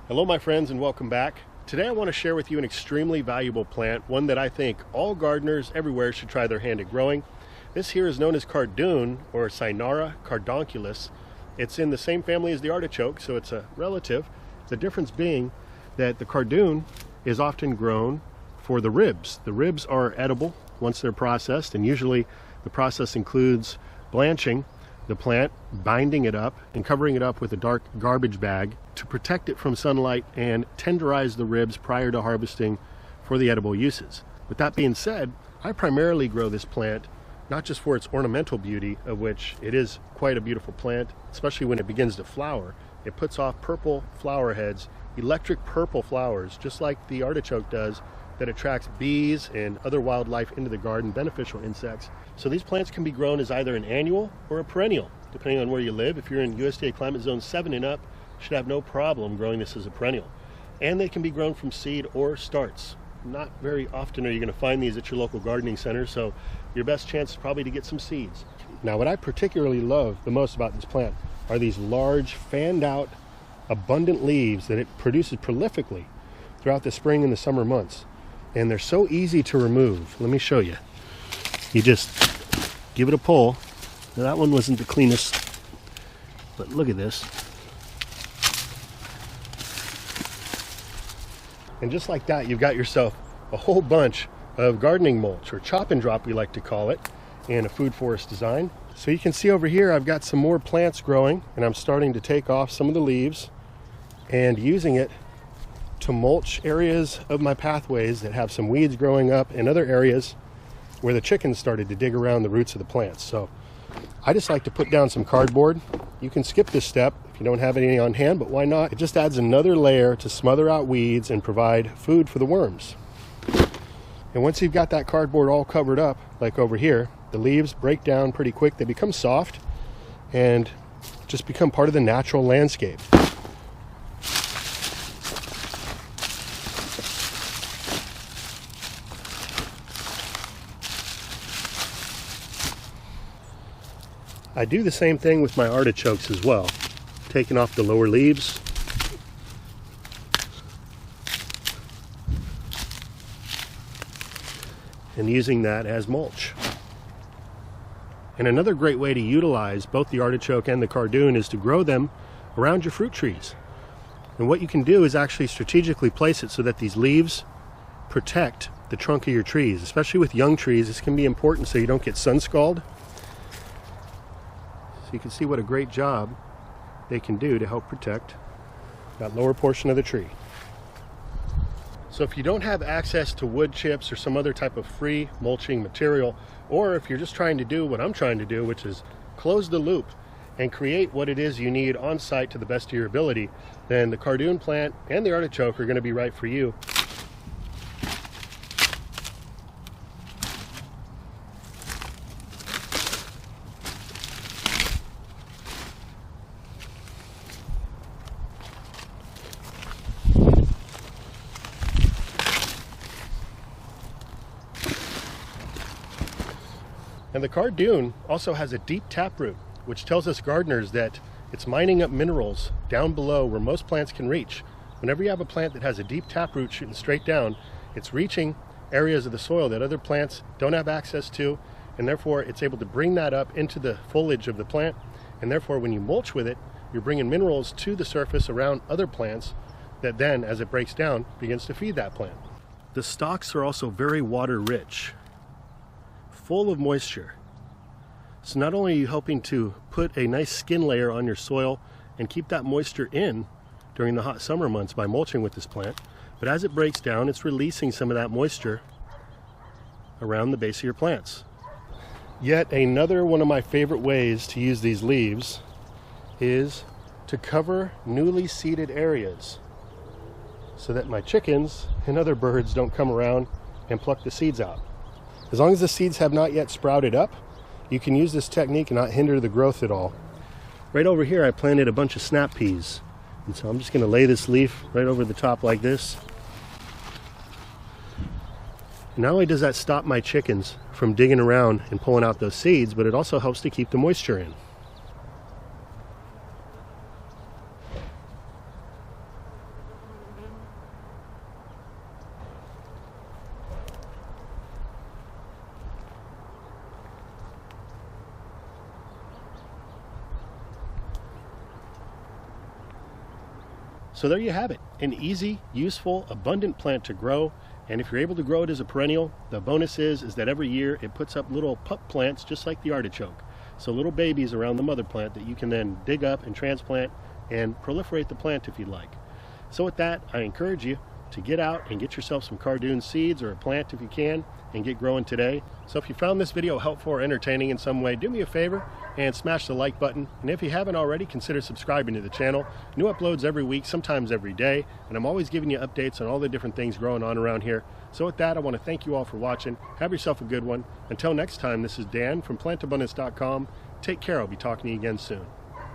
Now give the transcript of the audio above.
Hello my friends and welcome back. Today I want to share with you an extremely valuable plant, one that I think all gardeners everywhere should try their hand at growing. This here is known as cardoon or 𝓥𝓲𝓭𝓮𝓸𝓡𝓮𝓬𝓸. It's in the same family as the artichoke, so it's a relative. The difference being that the cardoon is often grown for the ribs. The ribs are edible once they're processed, and usually the process includes blanching the plant, binding it up, and covering it up with a dark garbage bag to protect it from sunlight and tenderize the ribs prior to harvesting for the edible uses. With that being said, I primarily grow this plant not just for its ornamental beauty, of which it is quite a beautiful plant, especially when it begins to flower. It puts off purple flower heads, electric purple flowers, just like the artichoke does, that attracts bees and other wildlife into the garden, beneficial insects. So these plants can be grown as either an annual or a perennial, depending on where you live. If you're in USDA climate zone 7 and up, you should have no problem growing this as a perennial. And they can be grown from seed or starts. Not very often are you going to find these at your local gardening center, so your best chance is probably to get some seeds. Now, what I particularly love the most about this plant are these large, fanned out, abundant leaves that it produces prolifically throughout the spring and the summer months. And they're so easy to remove. Let me show you. You just give it a pull. Now, that one wasn't the cleanest, but look at this. And just like that, you've got yourself a whole bunch of gardening mulch, or chop and drop we like to call it, in a food forest design. So you can see over here I've got some more plants growing, and I'm starting to take off some of the leaves and using it to mulch areas of my pathways that have some weeds growing up, and other areas where the chickens started to dig around the roots of the plants. So I just like to put down some cardboard. You can skip this step if you don't have any on hand, but why not? It just adds another layer to smother out weeds and provide food for the worms. And once you've got that cardboard all covered up, like over here, the leaves break down pretty quick. They become soft and just become part of the natural landscape. I do the same thing with my artichokes as well, taking off the lower leaves. And using that as mulch. And another great way to utilize both the artichoke and the cardoon is to grow them around your fruit trees. And what you can do is actually strategically place it so that these leaves protect the trunk of your trees. Especially with young trees, this can be important so you don't get sun scald. So you can see what a great job they can do to help protect that lower portion of the tree. So if you don't have access to wood chips or some other type of free mulching material, or if you're just trying to do what I'm trying to do, which is close the loop and create what it is you need on site to the best of your ability, then the cardoon plant and the artichoke are going to be right for you. And the cardoon also has a deep taproot, which tells us gardeners that it's mining up minerals down below where most plants can reach. Whenever you have a plant that has a deep taproot shooting straight down, it's reaching areas of the soil that other plants don't have access to, and therefore it's able to bring that up into the foliage of the plant. And therefore when you mulch with it, you're bringing minerals to the surface around other plants that then, as it breaks down, begins to feed that plant. The stalks are also very water rich, full of moisture. So not only are you helping to put a nice skin layer on your soil and keep that moisture in during the hot summer months by mulching with this plant, but as it breaks down, it's releasing some of that moisture around the base of your plants. Yet another one of my favorite ways to use these leaves is to cover newly seeded areas so that my chickens and other birds don't come around and pluck the seeds out. As long as the seeds have not yet sprouted up, you can use this technique and not hinder the growth at all. Right over here I planted a bunch of snap peas. And so I'm just going to lay this leaf right over the top like this. Not only does that stop my chickens from digging around and pulling out those seeds, but it also helps to keep the moisture in. So there you have it, an easy, useful, abundant plant to grow. And if you're able to grow it as a perennial, the bonus is that every year it puts up little pup plants just like the artichoke. So little babies around the mother plant that you can then dig up and transplant and proliferate the plant if you'd like. So with that, I encourage you to get out and get yourself some cardoon seeds or a plant if you can and get growing today. So if you found this video helpful or entertaining in some way, do me a favor and smash the like button. And if you haven't already, consider subscribing to the channel. New uploads every week, sometimes every day, and I'm always giving you updates on all the different things going on around here. So with that, I want to thank you all for watching. Have yourself a good one. Until next time, this is Dan from plantabundance.com. Take care. I'll be talking to you again soon.